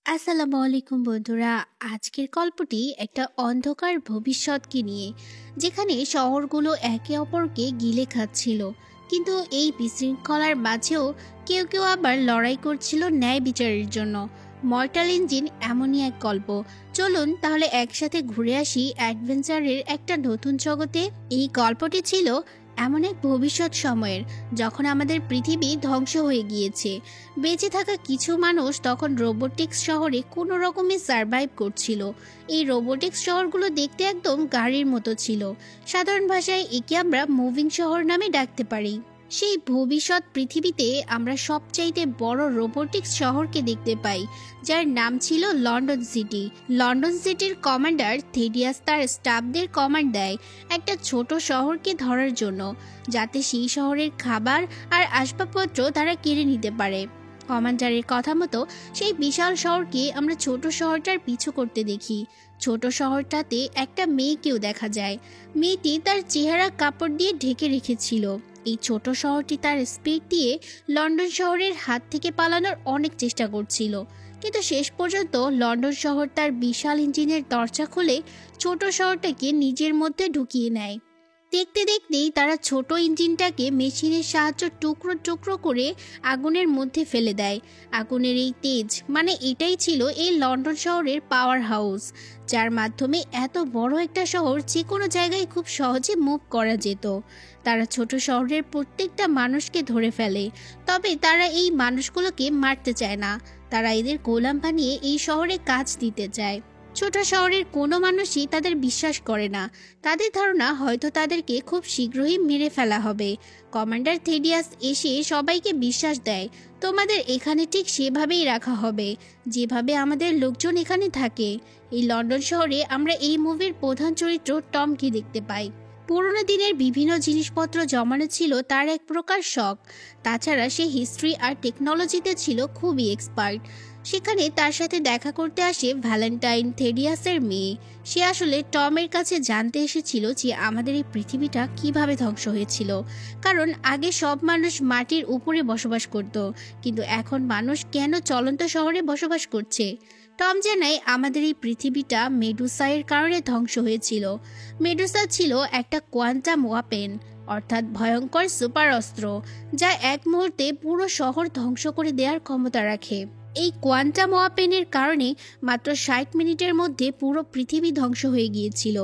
আসসালামু আলাইকুম বন্ধুরা। আজকের গল্পটি একটা অন্ধকার ভবিষ্যৎকে নিয়ে, যেখানে শহরগুলো একে অপরকে গিলে খাচ্ছিল, কিন্তু এই বিশৃঙ্খলার মাঝেও কেউ কেউ আবার লড়াই করছিল ন্যায় বিচারের জন্য। মর্টাল ইঞ্জিন এমনই এক গল্প। চলুন তাহলে একসাথে ঘুরে আসি অ্যাডভেঞ্চারের একটা নতুন জগতে। এই গল্পটি ছিল এমন এক ভবিষ্যৎ সময়ের, যখন আমাদের পৃথিবী ধ্বংস হয়ে গিয়েছে। বেঁচে থাকা কিছু মানুষ তখন রোবোটিক্স শহরে কোনো রকমে সার্ভাইভ করছিল। এই রোবোটিক্স শহরগুলো দেখতে একদম গাড়ির মতো ছিল। সাধারণ ভাষায় একে আমরা মুভিং শহর নামে ডাকতে পারি। সেই ভবিষ্যৎ পৃথিবীতে আমরা সবচাইতে বড় রোবোটিক্স শহরকে দেখতে পাই, যার নাম ছিল লন্ডন সিটি। লন্ডন সিটির কমান্ডার থেডিয়াস তার স্টাফদের কমান্ড দেয় একটা ছোট শহরকে ধরার জন্য, যাতে সেই শহরের খাবার আর আসবাবপত্র তারা কেড়ে নিতে পারে। কমান্ডারের কথা মতো সেই বিশাল শহরকে আমরা ছোট শহরটার পিছু করতে দেখি। ছোট শহরটাতে একটা মেয়েকেও দেখা যায়। মেয়েটি তার চেহারা কাপড় দিয়ে ঢেকে রেখেছিল। এই ছোট শহরটি তার স্পিড দিয়ে লন্ডন শহরের হাত থেকে পালানোর অনেক চেষ্টা করছিল, কিন্তু শেষ পর্যন্ত লন্ডন শহর তার বিশাল ইঞ্জিনের দরজা খুলে ছোট শহরটাকে নিজের মধ্যে ঢুকিয়ে নেয়। দেখতে দেখতেই তারা ছোট ইঞ্জিনটাকে মেশিনের সাহায্যে টুকরো টুকরো করে আগুনের মধ্যে ফেলে দেয়। আগুনের এই তেজ, মানে এটাই ছিল এই লন্ডন শহরের পাওয়ার হাউস, যার মাধ্যমে এত বড় একটা শহর যে কোনো জায়গায় খুব সহজে মুভ করা যেত। তারা ছোট শহরের প্রত্যেকটা মানুষকে ধরে ফেলে, তবে তারা এই মানুষগুলোকে মারতে চায় না। তারা এদের গোলাম বানিয়ে এই শহরে কাজ দিতে চায়। ছোট শহরের কোনো মানুষই তাদের বিশ্বাস করে না। তাদের ধারণা হয়তো তাদেরকে খুব শীঘ্রই মেরে ফেলা হবে। কমান্ডার থেডিয়াস এসে সবাইকে বিশ্বাস দেয়, তোমাদের এখানে ঠিক সেভাবেই রাখা হবে যেভাবে আমাদের লোকজন এখানে থাকে। এই লন্ডন শহরে আমরা এই মুভির প্রধান চরিত্র টমকে দেখতে পাই। পুরোনো দিনের বিভিন্ন জিনিসপত্র জমানো ছিল তার এক প্রকার শখ। তাছাড়া সে হিস্ট্রি আর টেকনোলজিতে ছিল খুবই এক্সপার্ট। সেখানে তার সাথে দেখা করতে আসে ভ্যালেন্টাইন, থেডিয়াসের মেয়ে। সে আসলে টমের কাছে জানতে এসেছিল যে আমাদের এই পৃথিবীটা কিভাবে ধ্বংস হয়েছিল। কারণ আগে সব মানুষ মাটির উপরে বসবাস করত, কিন্তু এখন মানুষ কেন চলন্ত শহরে বসবাস করছে। টম জানায় আমাদের এই পৃথিবীটা মেডুসার কারণে ধ্বংস হয়েছিল। মেডুসা ছিল একটা কোয়ান্টাম ওয়াপেন, অর্থাৎ ভয়ঙ্কর সুপার অস্ত্র, যা এক মুহূর্তে পুরো শহর ধ্বংস করে দেওয়ার ক্ষমতা রাখে। এই কোয়ান্টাম ওয়াপেনের কারণে মাত্র 60 মিনিটের মধ্যে পুরো পৃথিবী ধ্বংস হয়ে গিয়েছিল।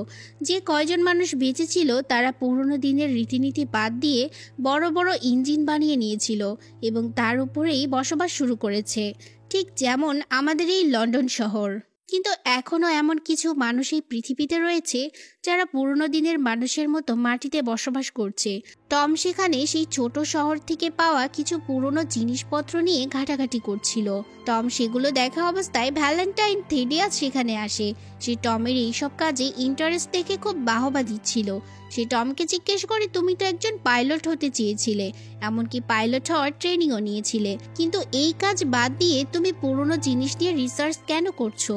যে কয়জন মানুষ বেঁচে ছিল তারা পুরনো দিনের রীতিনীতি বাদ দিয়ে বড় বড় ইঞ্জিন বানিয়ে নিয়েছিল এবং তার উপরেই বসবাস শুরু করেছে, ঠিক যেমন আমাদের এই লন্ডন শহর। কিন্তু এখনও এমন কিছু মানুষ এই পৃথিবীতে রয়েছে যারা পুরনো দিনের মানুষের মতো মাটিতে বসবাস করছে। টম সেখানে সেই ছোট শহর থেকে পাওয়া কিছু পুরনো জিনিসপত্র নিয়ে ঘাটাঘাটি করছিল। টম সেগুলো দেখা অবস্থায় ভ্যালেন্টাইন, থেডিয়াস সেখানে আসে। সে টমের এইসব কাজে ইন্টারেস্ট দেখে খুব বাহবা দিচ্ছিল। সে টমকে জিজ্ঞেস করে, তুমি তো একজন পাইলট হতে চেয়েছিলে, এমনকি পাইলট হওয়ার ট্রেনিংও নিয়েছিলে, কিন্তু এই কাজ বাদ দিয়ে তুমি পুরনো জিনিস দিয়ে রিসার্চ কেন করছো?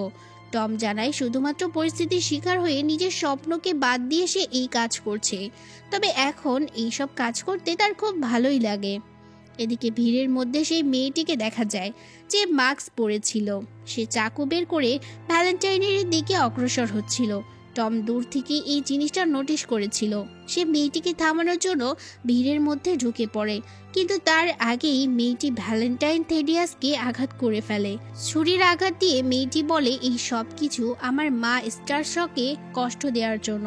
টম জানায় শুধুমাত্র পরিস্থিতির শিকার হয়ে নিজের স্বপ্নকে বাদ দিয়ে সে এই কাজ করছে, তবে এখন এইসব কাজ করতে তার খুব ভালোই লাগে। এদিকে ভিড়ের মধ্যে সেই মেয়েটিকে দেখা যায় যে মাস্ক পরেছিল। সে চাকু বের করে ভ্যালেন্টাইনের দিকে অগ্রসর হচ্ছিল। টম দূর থেকে এই জিনিসটা নোটিশ করেছিল। সে মেয়েটিকে থামানোর জন্য ভিড়ের মধ্যে ঢুকে পড়ে, কিন্তু তার আগেই মেয়েটি ভ্যালেন্টাইন থেডিয়াসকে আঘাত করে ফেলে। ছুরির আঘাত দিয়ে মেয়েটি বলে, এই সব কিছু আমার মা স্টারশকে কষ্ট দেওয়ার জন্য।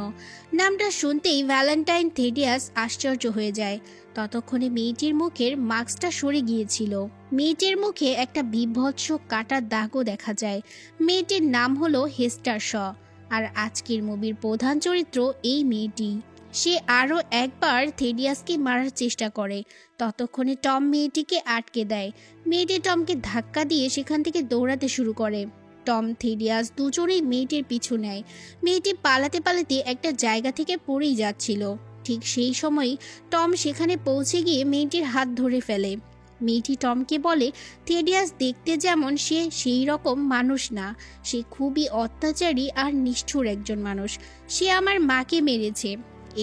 নামটা শুনতেই ভ্যালেন্টাইন থেডিয়াস আশ্চর্য হয়ে যায়। ততক্ষণে মেয়েটির মুখের মাস্কটা সরে গিয়েছিল। মেয়েটির মুখে একটা বীভৎস কাটার দাগও দেখা যায়। মেয়েটির নাম হলো হেস্টার শ, আর আজকের মুভির প্রধান চরিত্র এই মেয়েটি। সে আরও একবার থেডিয়াসকে মারার চেষ্টা করে। ততক্ষণে টম মেয়েটিকে আটকে দেয়। মেয়েটি টমকে ধাক্কা দিয়ে সেখান থেকে দৌড়াতে শুরু করে। টম, থেডিয়াস দুজনেই মেয়েটির পিছু নেয়। মেয়েটি পালাতে পালাতে একটা জায়গা থেকে পড়েই যাচ্ছিল। ঠিক সেই সময় টম সেখানে পৌঁছে গিয়ে মেয়েটির হাত ধরে ফেলে। মেয়েটি টমকে বলে, থেডিয়াস দেখতে যেমন, সে সেই রকম মানুষ না। সে খুবই অত্যাচারী আর নিষ্ঠুর একজন মানুষ। সে আমার মাকে মেরেছে।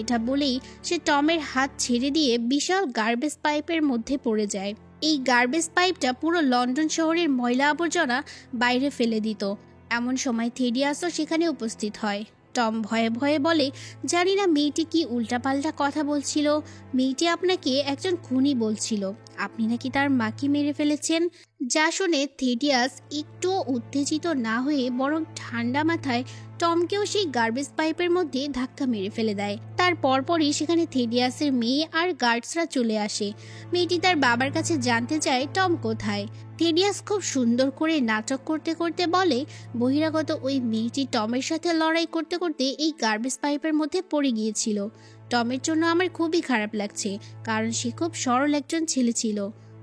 এটা বলেই সে টমের হাত ছেড়ে দিয়ে বিশাল গার্বেজ পাইপের মধ্যে পড়ে যায়। এই গার্বেজ পাইপটা পুরো লন্ডন শহরের ময়লা আবর্জনা বাইরে ফেলে দিত। এমন সময় থেডিয়াসও সেখানে উপস্থিত হয়। টম ভয়ে ভয়ে বলে, জানি না মেয়েটি কি উল্টাপাল্টা কথা বলছিল। মেয়েটি আপনাকে একজন খুনি বলছিল, আপনি নাকি তার মাকে মেরে ফেলেছেন। যা শুনে থেডিয়াস একটুও উত্তেজিত না হয়ে বরং ঠান্ডা মাথায় টমকেও সেই গার্বেজ পাইপের মধ্যে ধাক্কা মেরে ফেলে দেয়। তার পরপরই সেখানে থেডিয়াসের মেয়ে আর গার্ডসরা চলে আসে। মেয়েটি তার বাবার কাছে জানতে চায় টম কোথায়। থেডিয়াস খুব সুন্দর করে নাটক করতে করতে বলে, বহিরাগত ওই মেয়েটি টমের সাথে লড়াই করতে করতে এই গার্বেজ পাইপের মধ্যে পড়ে গিয়েছিল। টমের জন্য আমার খুবই খারাপ লাগছে, কারণ সে খুব সরল একজন ছেলে ছিল।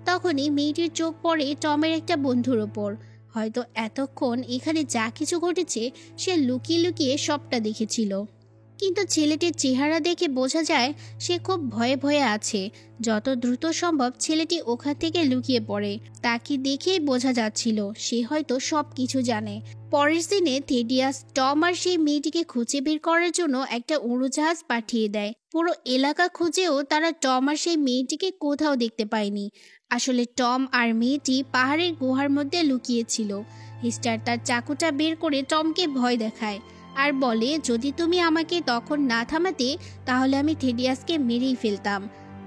তখনই মেয়েটির চোখ পড়ে টমের একটা বন্ধুর ওপর। হয়তো এতক্ষণ এখানে যা কিছু ঘটেছে সে লুকিয়ে লুকিয়ে সবটা দেখেছিল, কিন্তু ছেলেটির চেহারা দেখে বোঝা যায় সে খুব ভয়ে ভয়ে আছে। যত দ্রুত সম্ভব ছেলেটি ওখান থেকে লুকিয়ে পড়ে। তাকে দেখেই বোঝা যাচ্ছিল সে হয়তো সব কিছু জানে। পরের দিনে থেডিয়াস টম আর সেই মেয়েটিকে খুঁজে বের করার জন্য একটা উড়োজাহাজ পাঠিয়ে দেয়। পুরো এলাকা খুঁজেও তারা টম আর সেই মেয়েটিকে কোথাও দেখতে পায়নি। আসলে টম আর মেয়েটি পাহাড়ের গুহার মধ্যে লুকিয়েছিল। হিস্টার তার চাকুটা বের করে টমকে ভয় দেখায় আর বলে, যদি তুমি আমাকে তখন না থামাতে তাহলে আমি থেডিয়াসকে মেরেই ফেলতাম।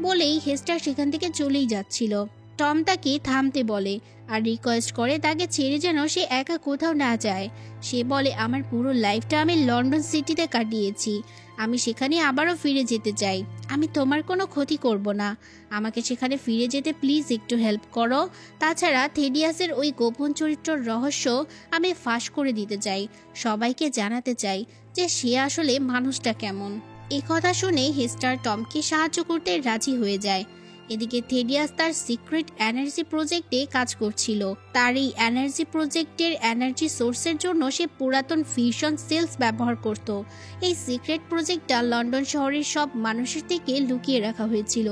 বলেই হেস্টার সেখান থেকে চলেই যাচ্ছিল। টম তাকে থামতে বলে আর রিকোয়েস্ট করে তাকে ছেড়ে যেন সে একা কোথাও না যায়। সে বলে, আমার পুরো লাইফটা আমি লন্ডন সিটিতে কাটিয়েছি, আমি সেখানে আবারও ফিরে যেতে চাই। আমি তোমার কোনো ক্ষতি করব না, আমাকে সেখানে ফিরে যেতে প্লিজ একটু হেল্প করো। তাছাড়া থেডিয়াসের ওই গোপন চরিত্রর রহস্য আমি ফাঁস করে দিতে চাই, সবাইকে জানাতে চাই যে সে আসলে মানুষটা কেমন। এ কথা শুনে হেস্টার টমকে সাহায্য করতে রাজি হয়ে যায়। এদিকে থেডিয়াস তার সিক্রেট এনার্জি প্রজেক্টে কাজ করছিল। তার এই এনার্জি প্রজেক্টের এনার্জি সোর্সের জন্য সে পুরাতন ফিউশন সেলস ব্যবহার করত। এই সিক্রেট প্রজেক্টটা লন্ডন শহরের সব মানুষের থেকে লুকিয়ে রাখা হয়েছিল।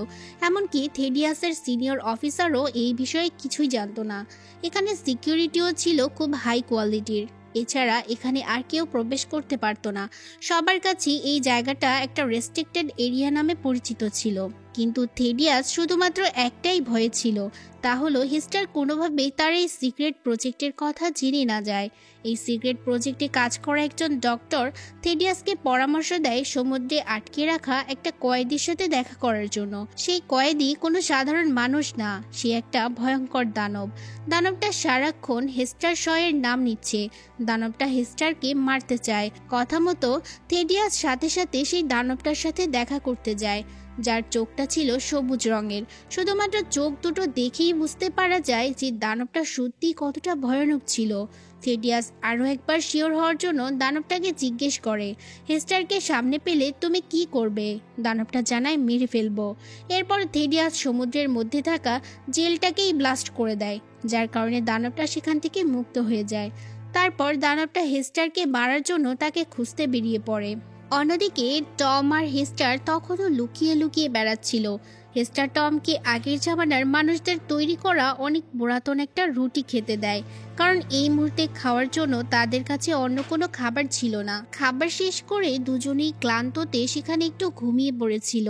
এমনকি থেডিয়াসের সিনিয়র অফিসারও এই বিষয়ে কিছুই জানতো না। এখানে সিকিউরিটিও ছিল খুব হাই কোয়ালিটির। এছাড়া এখানে আর কেউ প্রবেশ করতে পারতো না। সবার কাছে এই জায়গাটা একটা রেস্ট্রিক্টেড এরিয়া নামে পরিচিত ছিল। কিন্তু থেডিয়াস শুধুমাত্র একটাই ভয়ে ছিল, তা হলো হিস্টার কোনোভাবেই তার এই সিক্রেট প্রজেক্টের কথা জেনে না যায়। এই সিক্রেট প্রজেক্টে কাজ করা একজন ডক্টর থেডিয়াসকে পরামর্শ দেয় সমুদ্রে আটকে রাখা একটা কয়েদির সাথে দেখা করার জন্য। সেই কয়েদি কোনো সাধারণ মানুষ না, সে একটা ভয়ঙ্কর দানব। দানবটা সারাক্ষণ হেস্টার শয়ের নাম নিচ্ছে। দানবটা হেস্টারকে মারতে চায়। কথা মতো থেডিয়াস সাথে সাথে সেই দানবটার সাথে দেখা করতে যায়, যার চোখটা ছিল সবুজ রঙের। শুধুমাত্র চোখ দুটো দেখেই বুঝতে পারা যায় যে দানবটা সত্যি কতটা ভয়ানক ছিল। থেডিয়াস আরও একবার শিওর হওয়ার জন্য দানবটাকে জিজ্ঞেস করে, হেস্টারকে সামনে পেলে তুমি কি করবে? দানবটা জানায়, মেরে ফেলবো। এরপর থেডিয়াস সমুদ্রের মধ্যে থাকা জেলটাকেই ব্লাস্ট করে দেয়, যার কারণে দানবটা সেখান থেকে মুক্ত হয়ে যায়। তারপর দানবটা হেস্টারকে মারার জন্য তাকে খুঁজতে বেরিয়ে পড়ে। অন্যদিকে টম আর হেস্টার তখনও লুকিয়ে লুকিয়ে বেড়াচ্ছিল। হেস্টার টমকে আগের জামানার মানুষদের তৈরি করা অনেক পুরাতন একটা রুটি খেতে দেয়, কারণ এই মুহূর্তে খাওয়ার জন্য তাদের কাছে অন্য কোনো খাবার ছিল না। খাবার শেষ করে দুজনেই ক্লান্ততে সেখানে একটু ঘুমিয়ে পড়েছিল।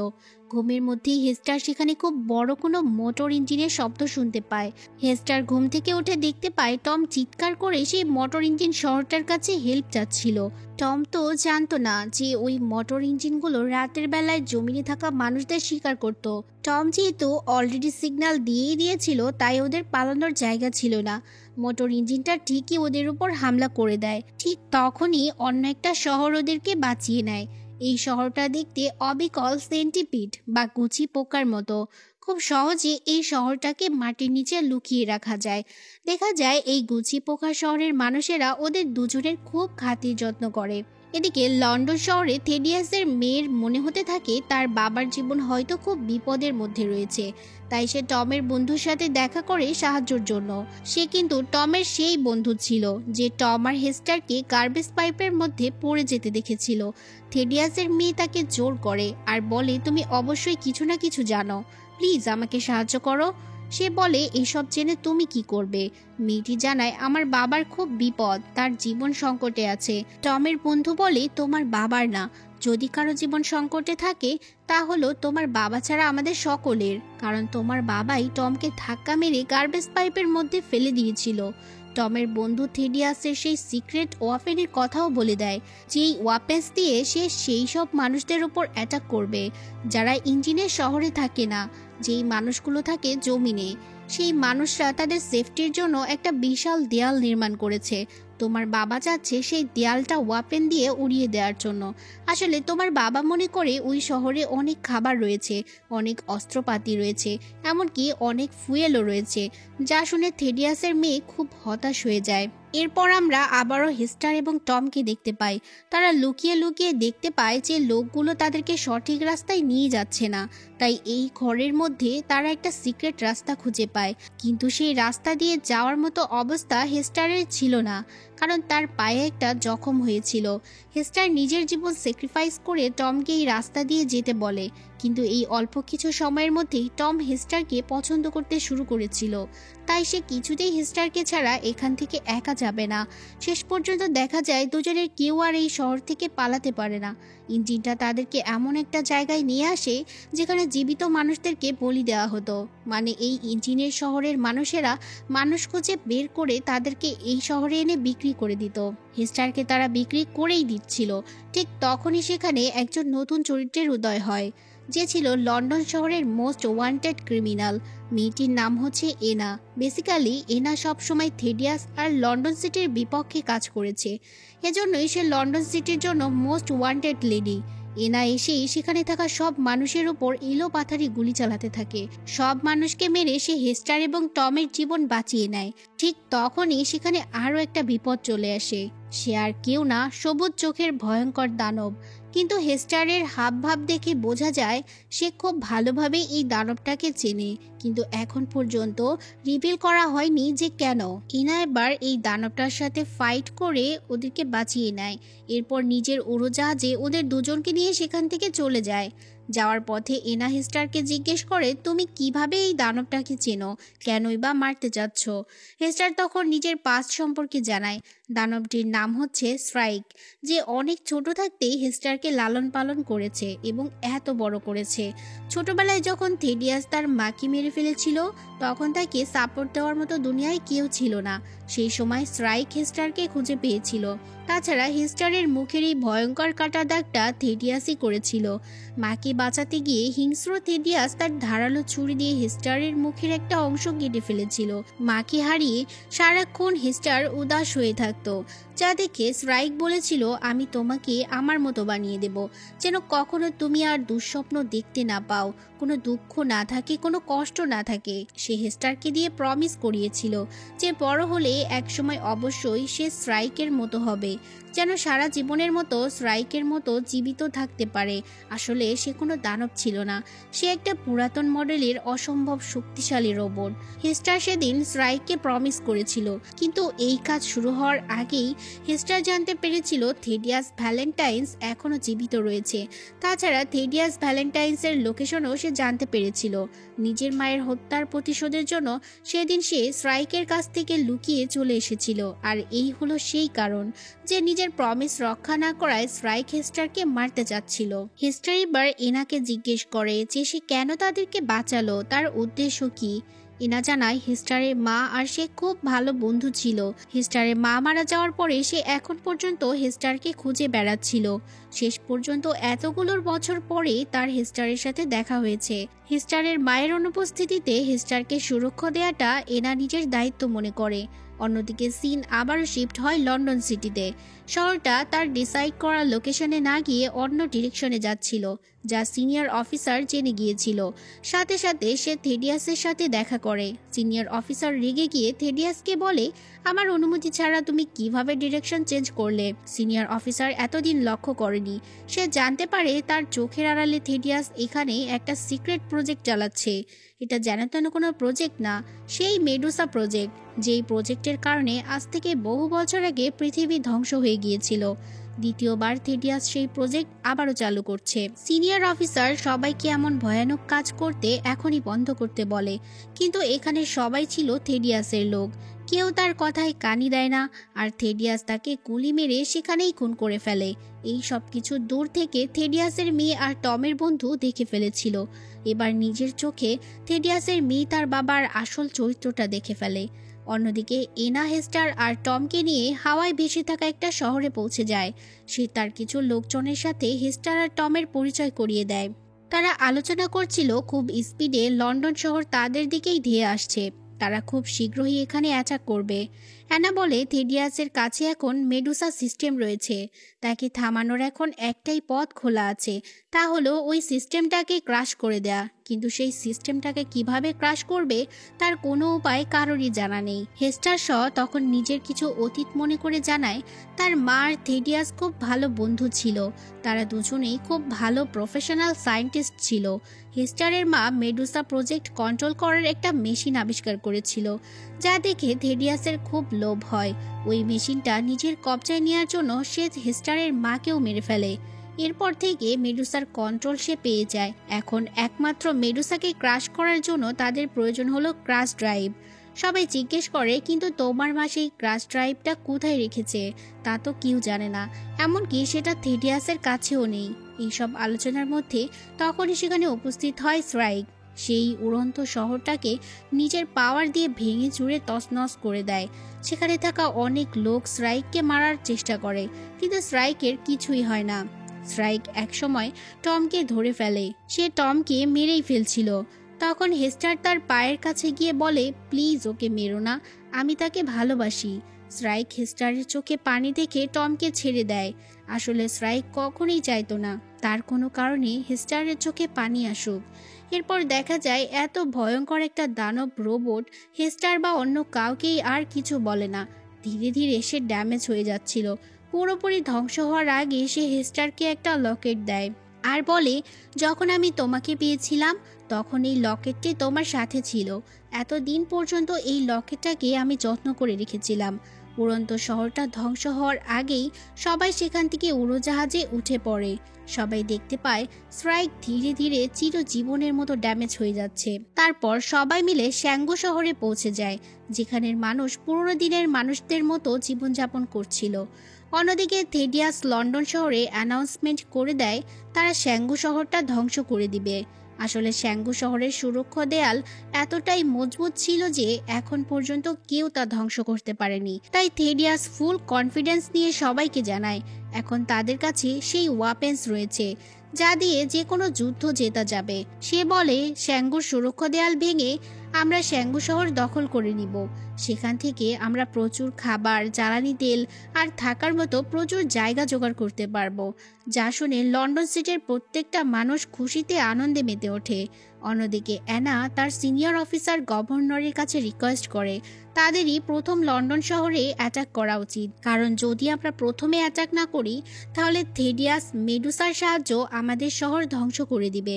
ঘুমের মধ্যেই হেস্টার সেখানে খুব বড় কোনো মোটর ইঞ্জিনের শব্দ শুনতে পায়। হেস্টার ঘুম থেকে উঠে দেখতে পায় টম চিৎকার করে সেই মোটর ইঞ্জিন শহরটার কাছে হেল্প চাচ্ছিল। টম তো জানতো না যে ওই মোটর ইঞ্জিনগুলো রাতের বেলায় জমিনে থাকা মানুষদের শিকার করত। টম যেহেতু অলরেডি সিগন্যাল দিয়েই দিয়েছিল, তাই ওদের পালানোর জায়গা ছিল না। মোটর ইঞ্জিনটা ঠিকই ওদের উপর হামলা করে দেয়। ঠিক তখনই অন্য একটা শহর ওদেরকে বাঁচিয়ে নেয়। এই শহরটা দেখতে অবিকল সেন্টিপিড বা গুচি পোকার মতো। খুব সহজে এই শহরটাকে মাটির নিচে লুকিয়ে রাখা যায়। দেখা যায় এই গুচি পোকা শহরের মানুষেরা ওদের দুজনের খুব খাতির যত্ন করে। এদিকে লন্ডন শহরে থেডিয়াসের মেয়ের মনে হতে থাকে তার বাবার জীবন হয়তো খুব বিপদের মধ্যে রয়েছে, তাই সে টমের বন্ধুর সাথে দেখা করে সাহায্যের জন্য। সে কিন্তু টমের সেই বন্ধু ছিল যে টম আর হেস্টারকে গার্বেজ পাইপের মধ্যে পড়ে যেতে দেখেছিল। থেডিয়াসের মেয়ে তাকে জোর করে আর বলে, তুমি অবশ্যই কিছু না কিছু জানো, প্লিজ আমাকে সাহায্য করো। সে বলে, এসব জেনে তুমি কি করবে? মেয়েটি জানায়, আমার বাবার খুব বিপদ, তার জীবন সংকটে আছে। টমের বন্ধু বলে, তোমার বাবার না, যদি কারো জীবন সংকটে থাকে তা হলো তোমার বাবা ছাড়া আমাদের সকলের, কারণ তোমার বাবাই টমকে ধাক্কা মেরে গার্বেজ পাইপের মধ্যে ফেলে দিয়েছিল। টমের বন্ধু থেডিয়াসের সেই সিক্রেট ওয়াপেনের কথাও বলে দেয়, যেই ওয়াপেন্স দিয়ে সে সেই সব মানুষদের উপর অ্যাটাক করবে যারা ইঞ্জিনের শহরে থাকে না, যেই মানুষগুলো থাকে জমিনে। সেই মানুষরা তাদের সেফটির জন্য একটা বিশাল দেয়াল নির্মাণ করেছে। তোমার বাবা চাচ্ছে সেই দেয়ালটা ওয়াপেন দিয়ে উড়িয়ে দেওয়ার জন্য। আসলে তোমার বাবা মনে করে ওই শহরে অনেক খাবার রয়েছে, অনেক অস্ত্রপাতি রয়েছে, এমনকি অনেক ফুয়েলও রয়েছে, যা শুনে থেডিয়াসের মেয়ে খুব হতাশ হয়ে যায়। এরপর আমরা আবারও হেস্টার এবং টমকে দেখতে পাই। তারা লুকিয়ে লুকিয়ে দেখতে পায় যে লোকগুলো তাদেরকে সঠিক রাস্তায় নিয়ে যাচ্ছে না, তাই এই ঘরের মধ্যে তারা একটা সিক্রেট রাস্তা খুঁজে পায়। কিন্তু সেই রাস্তা দিয়ে যাওয়ার মতো অবস্থা হেস্টারের ছিল না, কারণ তার পায়ে একটা জখম হয়েছিল। হেস্টার নিজের জীবন স্যাক্রিফাইস করে টমকে এই রাস্তা দিয়ে যেতে বলে, কিন্তু এই অল্প কিছু সময়ের মধ্যেই টম হেস্টারকে পছন্দ করতে শুরু করেছিল। তাই সে কিছুতেই হেস্টারকে ছাড়া এখান থেকে একা যাবে না। শেষ পর্যন্ত দেখা যায় দুজনের কেউ আর এই শহর থেকে পালাতে পারে না। ইঞ্জিনটা তাদেরকে এমন একটা জায়গায় নিয়ে আসে যেখানে জীবিত মানুষদেরকে বলি দেওয়া হতো। মানে এই ইঞ্জিনের শহরের মানুষেরা মানুষ খুঁজে বের করে তাদেরকে এই শহরে এনে বিক্রি করে দিত। হেস্টারকে তারা বিক্রি করেই দিচ্ছিল। ঠিক তখনই সেখানে একজন নতুন চরিত্রের উদয় হয়, যে ছিল লন্ডন শহরের মোস্ট ওয়ান্টেড ক্রিমিনাল। মেয়েটির নাম হচ্ছে এনা। বেসিক্যালি এনা সবসময় থেডিয়াস আর লন্ডন সিটির বিপক্ষে কাজ করেছে, এজন্যই সে লন্ডন সিটির জন্য মোস্ট ওয়ান্টেড লেডি। এনা এসেই সেখানে থাকা সব মানুষের উপর এলোপাথারি গুলি চালাতে থাকে। সব মানুষকে মেরে সে হেস্টার এবং টমের জীবন বাঁচিয়ে নেয়। ঠিক তখনই সেখানে আরও একটা বিপদ চলে আসে। সে আর কেউ না, সবুজ চোখের ভয়ঙ্কর দানব। কিন্তু হেস্টারের হাবভাব দেখে বোঝা যায় সে খুব ভালোভাবে এই দানবটাকে চেনে, কিন্তু এখন পর্যন্ত রিভিল করা হয়নি যে কেন। ইনা এবার এই দানবটার সাথে ফাইট করে ওদেরকে বাঁচিয়ে নেয়। এরপর নিজের উড়োজাহাজে ওদের দুজনকে নিয়ে সেখান থেকে চলে যায়। যাওয়ার পথে এনা হেস্টারকে জিজ্ঞেস করে, তুমি কিভাবে এই দানবটাকে চেনো, কেনই বা মারতে যাচ্ছ? হেস্টার তখন নিজের পাস্ট সম্পর্কে জানায়। দানবটির নাম হচ্ছে স্ট্রাইক, যে অনেক ছোট থাকতেই হেস্টারকে লালন পালন করেছে এবং এত বড় করেছে। ছোটবেলায় যখন থেডিয়াস তার মাকে মেরে ফেলেছিল তখন তাকে সাপোর্ট দেওয়ার মতো দুনিয়ায় কেউ ছিল না। সেই সময় স্ট্রাইক হেস্টারকে খুঁজে পেয়েছিল। তাছাড়া হেস্টারের মুখের এই ভয়ঙ্কর কাটা দাগটা থেডিয়াসই করেছিল। মাকে বাঁচাতে গিয়ে হিংস্র থেডিয়াস তার ধারালো ছুরি দিয়ে হেস্টারের মুখের একটা অংশ কেটে ফেলেছিল। মাকে হারিয়ে সারাক্ষণ হেস্টার উদাস হয়ে থাকতো, যা দেখে স্ট্রাইক বলেছিল, আমি তোমাকে আমার মতো বানিয়ে দেব, যেন কখনো তুমি আর দুঃস্বপ্ন দেখতে না পাও, কোনো দুঃখ না থাকে, কোনো কষ্ট না থাকে। সে হেস্টারকে দিয়ে প্রমিস করিয়েছিল যে বড় হলে একসময় অবশ্যই সে স্ট্রাইকের মতো হবে, যেন সারা জীবনের মতো স্ট্রাইকের মতো জীবিত থাকতে পারে। আসলে সে কোনো দানব ছিল না, সে একটা পুরাতন মডেলের অসম্ভব শক্তিশালী রোবট। হেস্টার সেদিন স্ট্রাইককে প্রমিস করেছিল, কিন্তু এই কাজ শুরু হওয়ার আগেই হেস্টার জানতে পেরেছিল থেডিয়াস ভ্যালেন্টাইন্স এখনও জীবিত রয়েছে। তাছাড়া থেডিয়াস ভ্যালেন্টাইন্সের লোকেশনও সে জানতে পেরেছিল। নিজের মায়ের হত্যার প্রতিশোধের জন্য সেদিন সে স্ট্রাইকের কাছ থেকে লুকিয়ে চলে এসেছিল। আর এই হলো সেই কারণ যে নিজের প্রমিস রক্ষা না করায় স্ট্রাইক হেস্টারকে মারতে চাচ্ছিল। হেস্টার এবার এনাকে জিজ্ঞেস করে যে সে কেন তাদেরকে বাঁচালো, তার উদ্দেশ্য কি। এনা জানায় হেস্টারের মা আর সে খুব ভালো বন্ধু ছিল। হেস্টারের মা মারা যাওয়ার পরে সে এখন পর্যন্ত হেস্টারকে খুঁজে বেড়াচ্ছিল। শেষ পর্যন্ত এতগুলোর বছর পরে তার হেস্টারের সাথে দেখা হয়েছে। হেস্টারের মায়ের অনুপস্থিতিতে হেস্টারকে সুরক্ষা দেওয়াটা এনা নিজের দায়িত্ব মনে করে। অন্যদিকে সিন আবারও শিফট হয় লন্ডন সিটিতে। শহরটা তার ডিসাইড করা লোকেশনে না গিয়ে অন্য ডিরেকশনে যাচ্ছিল, যা সিনিয়র অফিসার জেনে গিয়েছিল। সাথে সাথে সে থেডিয়াসের সাথে দেখা করে। সিনিয়র অফিসার রেগে গিয়ে থেডিয়াসকে বলে, আমার অনুমতি ছাড়া তুমি কিভাবে ডিরেকশন চেঞ্জ করলে? সিনিয়র অফিসার এতদিন লক্ষ্য করেনি। সে জানতে পারে তার চোখের আড়ালে থেডিয়াস এখানে একটা সিক্রেট প্রজেক্ট চালাচ্ছে। এটা যেন তেন কোনো প্রজেক্ট না, সেই মেডুসা প্রজেক্ট, যেই প্রজেক্টের কারণে আজ থেকে বহু বছর আগে পৃথিবী ধ্বংস হয়ে গিয়েছিল। দ্বিতীয়বার থেডিয়াস সেই প্রজেক্ট আবারও চালু করছে। সিনিয়র অফিসার সবাইকে এমন ভয়ানক কাজ করতে এখনই বন্ধ করতে বলে, কিন্তু এখানে সবাই ছিল থেডিয়াসের লোক। কেউ তার কথায় কানই দেয় না, আর থেডিয়াস তাকে গুলি মেরে সেখানেই খুন করে ফেলে। এই সব কিছু দূর থেকে থেডিয়াসের মেয়ে আর টমের বন্ধু দেখে ফেলেছিল। এবার নিজের চোখে থেডিয়াসের মেয়ে তার বাবার আসল চরিত্রটা দেখে ফেলে। অন্যদিকে এনা হেস্টার আর টমকে নিয়ে হাওয়ায় ভেসে থাকা একটা শহরে পৌঁছে যায়। সে তার কিছু লোকজনের সাথে হেস্টার আর টমের পরিচয় করিয়ে দেয়। তারা আলোচনা করছিল খুব স্পিডে লন্ডন শহর তাদের দিকেই ধেয়ে আসছে। তারা খুব শীঘ্রই এখানে অ্যাটাক করবে। অ্যানা বলে থেডিয়াসের কাছে এখন মেডুসা সিস্টেম রয়েছে, তাকে থামানোর এখন একটাই পথ খোলা আছে, তা হলো ওই সিস্টেমটাকে ক্রাশ করে দেয়া। কিন্তু সেই সিস্টেমটাকে কিভাবে ক্রাশ করবে তার কোনো উপায় কারোরই জানা নেই। হেস্টার শ তখন নিজের কিছু অতীত মনে করে জানায় তার মা আর থেডিয়াস খুব ভালো বন্ধু ছিল। তারা দুজনেই খুব ভালো প্রফেশনাল সায়েন্টিস্ট ছিল। হেস্টারের মা মেডুসা প্রজেক্ট কন্ট্রোল করার একটা মেশিন আবিষ্কার করেছিল, যা দেখে থেডিয়াসের খুব লোভ হয়। ওই মেশিনটা নিজের কবজায় নেওয়ার জন্য সে হেস্টারের মাকেও মেরে ফেলে। এরপর থেকে মেডুসার কন্ট্রোল সে পেয়ে যায়। এখন একমাত্র মেডুসাকে ক্রাশ করার জন্য তাদের প্রয়োজন হলো ক্রাশ ড্রাইভ। সবাই জিজ্ঞেস করে, কিন্তু তোমার মা সেই ক্রাশ ড্রাইভটা কোথায় রেখেছে তা তো কেউ জানে না, এমনকি সেটা থেডিয়াসের কাছেও নেই। এইসব আলোচনার মধ্যে তখনই সেখানে উপস্থিত হয় স্ট্রাইক। সেই উড়ন্ত শহরটাকে নিজের পাওয়ার দিয়ে ভেঙে চুরে তছনছ করে দেয়। সেখানে থাকা অনেক লোক স্ট্রাইককে মারার চেষ্টা করে, কিন্তু স্ট্রাইকের কিছুই হয় না। স্ট্রাইক একসময় টমকে ধরে ফেলে। সে টমকে মেরেই ফেলছিল। তখন হেস্টার তার পায়ের কাছে গিয়ে বলে, প্লিজ ওকে মেরো না, আমি তাকে ভালোবাসি। স্ট্রাইক হেস্টারের চোখে পানি দেখে টমকে ছেড়ে দেয়। আসলে স্ট্রাইক কখনোই চাইতো না তার কোনো কারণে হেস্টারের চোখে পানি আসুক। এরপর দেখা যায় এত ভয়ঙ্কর একটা দানব রোবট হেস্টার বা অন্য কাউকেই আর কিছু বলে না। ধীরে ধীরে সে ড্যামেজ হয়ে যাচ্ছিল। পুরোপুরি ধ্বংস হওয়ার আগে সে হেস্টারকে একটা লকেট দেয় আর বলে, যখন আমি তোমাকে পেয়েছিলাম তখন এই লকেটটি তোমার সাথে ছিল। এতদিন পর্যন্ত এই লকেটটাকে আমি যত্ন করে রেখেছিলাম। উড়ন্ত শহরটা ধ্বংস হওয়ার আগেই সবাই সেখান থেকে উড়োজাহাজে উঠে পড়ে। সবাই দেখতে পায় স্ট্রাইক ধীরে ধীরে চিরজীবনের মতো ড্যামেজ হয়ে যাচ্ছে। তারপর সবাই মিলে শ্যাঙ্গু শহরে পৌঁছে যায়, যেখানের মানুষ পুরনো দিনের মানুষদের মতো জীবনযাপন করছিল। অন্যদিকে থেডিয়াস লন্ডন শহরে অ্যানাউন্সমেন্ট করে দেয় তারা শ্যাঙ্গু শহরটা ধ্বংস করে দিবে। আসলে শ্যাঙ্গু শহরের সুরক্ষা দেয়াল এতটাই মজবুত ছিল যে এখন পর্যন্ত কেউ তা ধ্বংস করতে পারেনি। তাই থেডিয়াস ফুল কনফিডেন্স নিয়ে সবাইকে জানায় এখন তাদের কাছে সেই ওয়াপেন্স রয়েছে যা দিয়ে যে কোনো যুদ্ধ জেতা যাবে। সে বলে, শ্যাঙ্গুর সুরক্ষা দেয়াল ভেঙে আমরা শ্যাঙ্গু শহর দখল করে নিব। সেখান থেকে আমরা প্রচুর খাবার, জ্বালানি তেল আর থাকার মতো প্রচুর জায়গা জোগাড় করতে পারবো। যা শুনে লন্ডন সিটির প্রত্যেকটা মানুষ খুশিতে আনন্দে মেতে ওঠে। অন্যদিকে অ্যানা তার সিনিয়র অফিসার গভর্নরের কাছে রিকোয়েস্ট করে তাদেরই প্রথম লন্ডন শহরে অ্যাটাক করা উচিত, কারণ যদি আমরা প্রথমে অ্যাটাক না করি তাহলে থেডিয়াস মেডুসার সাহায্য আমাদের শহর ধ্বংস করে দিবে।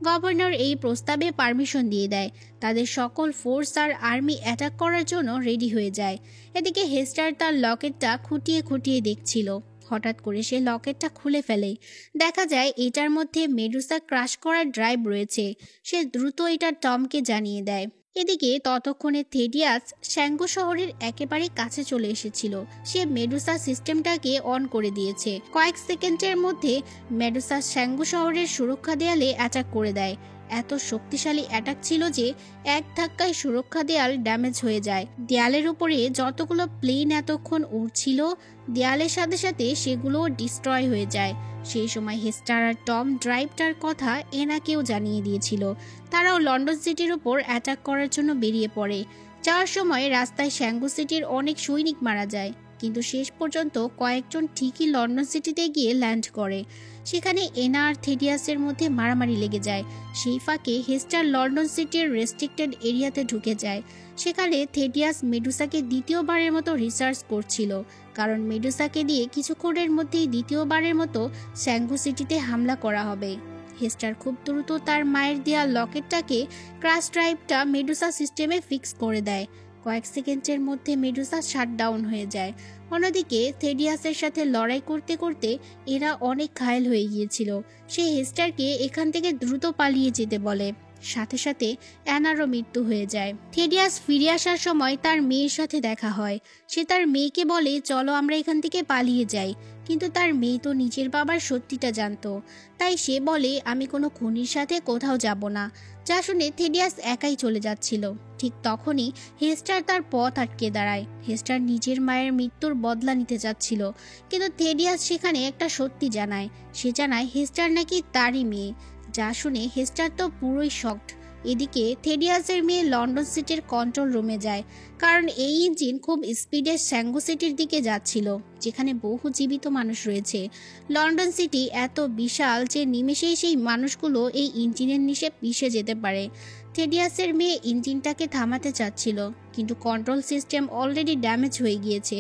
গভর্নর এই প্রস্তাবে পারমিশন দিয়ে দেয়। তাদের সকল ফোর্স আর আর্মি অ্যাটাক করার জন্য রেডি হয়ে যায়। এদিকে হেস্টার তার লকেটটা খুঁটিয়ে খুঁটিয়ে দেখছিল। হঠাৎ করে সে লকেটটা খুলে ফেলে। দেখা যায় এটার মধ্যে মেডুসা ক্রাশ করার ড্রাইভ রয়েছে। সে দ্রুত এটা টমকে জানিয়ে দেয়। এদিকে ততক্ষণে থেডিয়াস শ্যাঙ্গু শহরের একেবারে কাছে চলে এসেছিল। সে মেডুসা সিস্টেমটাকে অন করে দিয়েছে। কয়েক সেকেন্ডের মধ্যে মেডুসা শ্যাঙ্গু শহরের সুরক্ষা দেয়ালে অ্যাটাক করে দেয়। এত শক্তিশালী অ্যাটাক ছিল যে এক ধাক্কায় সুরক্ষা দেয়াল ড্যামেজ হয়ে যায়। দেয়ালের উপরে যতগুলো প্লেন এতক্ষণ উড়ছিল দেয়ালের সাথে সাথে সেগুলো ডিস্ট্রয় হয়ে যায়। সেই সময় হেস্টার আর টম ড্রাইভটার কথা এনাকেও জানিয়ে দিয়েছিল। তারাও লন্ডন সিটির উপর অ্যাটাক করার জন্য বেরিয়ে পড়ে। যাওয়ার সময় রাস্তায় শ্যাঙ্গু সিটির অনেক সৈনিক মারা যায়, কিন্তু শেষ পর্যন্ত কয়েকজন ঠিকই লন্ডন সিটিতে গিয়ে ল্যান্ড করে। সেখানে এনা আর থেডিয়াসের মধ্যে মারামারি লেগে যায়। সেই ফাঁকে হেস্টার লন্ডন সিটির রেস্ট্রিক্টেড এরিয়াতে ঢুকে যায়। সেখানে থেডিয়াস মেডুসাকে দ্বিতীয়বারের মতো রিসার্চ করছিল, কারণ মেডুসাকে দিয়ে কিছুক্ষণের মধ্যেই দ্বিতীয়বারের মতো শ্যাঙ্গু সিটিতে হামলা করা হবে। হেস্টার খুব দ্রুত তার মায়ের দেওয়া লকেটটাকে ক্রাশ ড্রাইভটা মেডুসা সিস্টেমে ফিক্স করে দেয়। কয়েক সেকেন্ডের মধ্যে মেডুসা শাটডাউন হয়ে যায়। অন্যদিকে থেডিয়াসের সাথে লড়াই করতে করতে এরা অনেক ঘায়েল হয়ে গিয়েছিল। সে হেস্টারকে এখান থেকে দ্রুত পালিয়ে যেতে বলে। সাথে সাথে অ্যানারও মৃত্যু হয়ে যায়। থেডিয়াস ফিরে আসার সময় তার মেয়ের সাথে দেখা হয়। সে তার মেয়েকে বলে, চলো আমরা এখান থেকে পালিয়ে যাই। কিন্তু তার মেয়ে তো নিজের বাবার সত্যিটা জানতো, তাই সে বলে, আমি কোনো খুনির সাথে কোথাও যাব না। যা শুনে থেডিয়াস একাই চলে যাচ্ছিল। ঠিক তখনই হেস্টার তার পথ আটকে দাঁড়ায়। হেস্টার নিজের মায়ের মৃত্যুর বদলা নিতে যাচ্ছিল, কিন্তু থেডিয়াস সেখানে একটা সত্যি জানায়। সে জানায় হেস্টার নাকি তারই মেয়ে। যা শুনে হেস্টার তো পুরোই শকড। এদিকে থেডিয়াসের মেয়ে লন্ডন সিটির কন্ট্রোল রুমে যায়, কারণ এই ইঞ্জিন খুব স্পিডে স্যাঙ্গো সিটির দিকে যাচ্ছিল, যেখানে বহু জীবিত মানুষ রয়েছে। লন্ডন সিটি এত বিশাল যে নিমেষেই সেই মানুষগুলো এই ইঞ্জিনের নিচে পিষে যেতে পারে। থেডিয়াসের মেয়ে ইঞ্জিনটাকে থামাতে চাচ্ছিল, কিন্তু কন্ট্রোল সিস্টেম অলরেডি ড্যামেজ হয়ে গিয়েছে,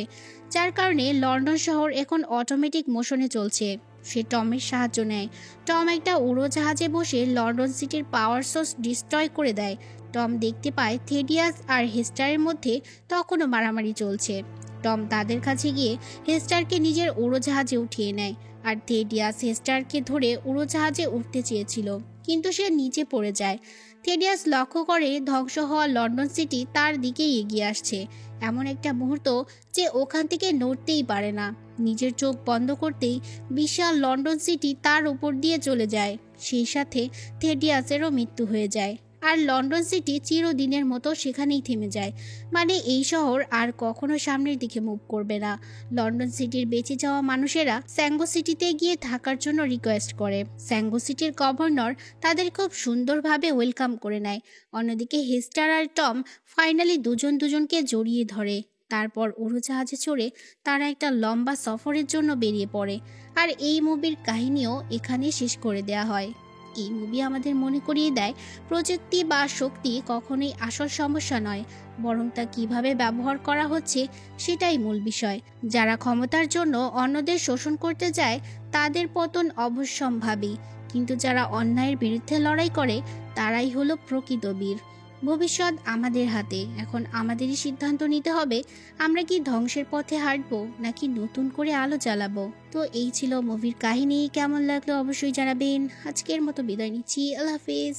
যার কারণে লন্ডন শহর এখন অটোমেটিক মোশনে চলছে। সে টমের সাহায্য নেয়। টম একটা উড়োজাহাজে বসে লন্ডন সিটির পাওয়ার সোর্স ডিস্ট্রয় করে দেয়। টম দেখতে পায় থেডিয়াস আর হেস্টারের মধ্যে তখনও মারামারি চলছে। টম তাদের কাছে গিয়ে হেস্টারকে নিজের উড়োজাহাজে উঠিয়ে নেয়, আর থেডিয়াস হেস্টারকে ধরে উড়োজাহাজে উঠতে চেয়েছিল, কিন্তু সে নিচে পড়ে যায়। থেডিয়াস লক্ষ্য করে ধ্বংস হওয়া লন্ডন সিটি তার দিকেই এগিয়ে আসছে। এমন একটা মুহূর্ত যে ওখান থেকে নড়তেই পারে না। নিজের চোখ বন্ধ করতেই বিশাল লন্ডন সিটি তার উপর দিয়ে চলে যায়। সেই সাথে থেডিয়াসেরও মৃত্যু হয়ে যায়, আর লন্ডন সিটি চিরদিনের মতো সেখানেই থেমে যায়। মানে এই শহর আর কখনো সামনের দিকে মুভ করবে না। লন্ডন সিটির বেঁচে যাওয়া মানুষেরা স্যাঙ্গো সিটিতে গিয়ে থাকার জন্য রিকোয়েস্ট করে। স্যাঙ্গো সিটির গভর্নর তাদের খুব সুন্দরভাবে ওয়েলকাম করে নেয়। অন্যদিকে হেস্টার আর টম ফাইনালি দুজন দুজনকে জড়িয়ে ধরে। তারপর উড়োজাহাজে চড়ে তারা একটা লম্বা সফরের জন্য বেরিয়ে পড়ে। আর এই মুভির কাহিনীও এখানে শেষ করে দেয়া হয়। এই মুভি আমাদের মনে করিয়ে দেয়, প্রযুক্তি বা শক্তি কখনোই আসল সমস্যা নয়, বরং তা কিভাবে ব্যবহার করা হচ্ছে সেটাই মূল বিষয়। যারা ক্ষমতার জন্য অন্যদের শোষণ করতে যায় তাদের পতন অবশ্যম্ভাবী, কিন্তু যারা অন্যায়ের বিরুদ্ধে লড়াই করে তারাই হলো প্রকৃত বীর। ভবিষ্যৎ আমাদের হাতে, এখন আমাদেরই সিদ্ধান্ত নিতে হবে আমরা কি ধ্বংসের পথে হাঁটবো নাকি নতুন করে আলো জ্বালাবো। তো এই ছিল মুভির কাহিনী। কেমন লাগলো অবশ্যই জানাবেন। আজকের মতো বিদায় নিচ্ছি। আল্লাহ হাফিজ।